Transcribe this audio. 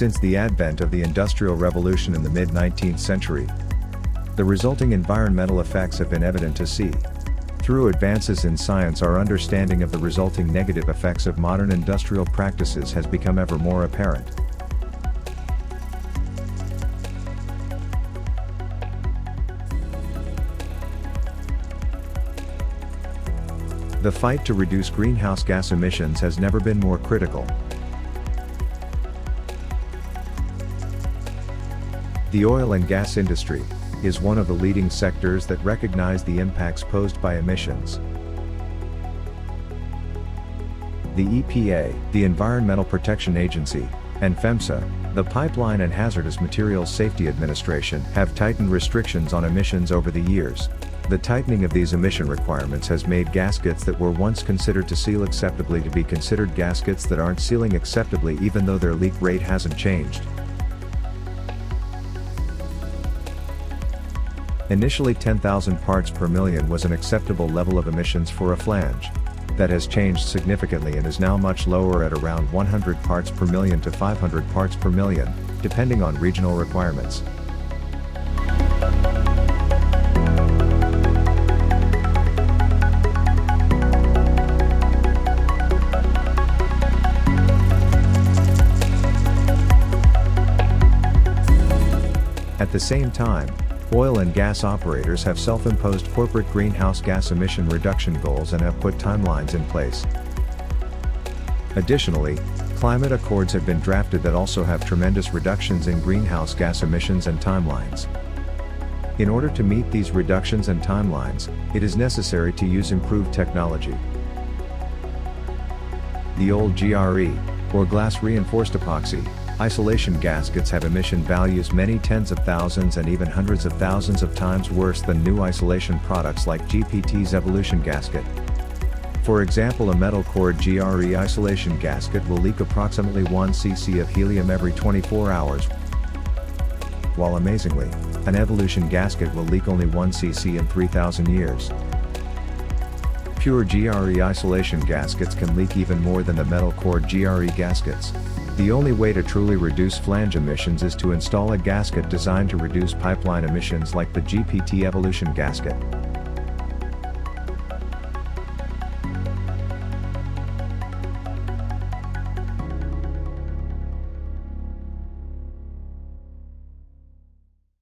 Since the advent of the Industrial Revolution in the mid-19th century, the resulting environmental effects have been evident to see. Through advances in science, our understanding of the resulting negative effects of modern industrial practices has become ever more apparent. The fight to reduce greenhouse gas emissions has never been more critical. The oil and gas industry is one of the leading sectors that recognize the impacts posed by emissions. The EPA, the Environmental Protection Agency, and PHMSA, the Pipeline and Hazardous Materials Safety Administration, have tightened restrictions on emissions over the years. The tightening of these emission requirements has made gaskets that were once considered to seal acceptably to be considered gaskets that aren't sealing acceptably, even though their leak rate hasn't changed. Initially 10,000 parts per million was an acceptable level of emissions for a flange. That has changed significantly and is now much lower at around 100 parts per million to 500 parts per million, depending on regional requirements. At the same time, oil and gas operators have self-imposed corporate greenhouse gas emission reduction goals and have put timelines in place. Additionally, climate accords have been drafted that also have tremendous reductions in greenhouse gas emissions and timelines. In order to meet these reductions and timelines, it is necessary to use improved technology. The old GRE, or glass reinforced epoxy, isolation gaskets have emission values many tens of thousands and even hundreds of thousands of times worse than new isolation products like GPT's Evolution gasket. For example, a metal core GRE isolation gasket will leak approximately 1 cc of helium every 24 hours, while amazingly, an Evolution gasket will leak only 1 cc in 3,000 years. Pure GRE isolation gaskets can leak even more than the metal core GRE gaskets. The only way to truly reduce flange emissions is to install a gasket designed to reduce pipeline emissions like the GPT Evolution gasket.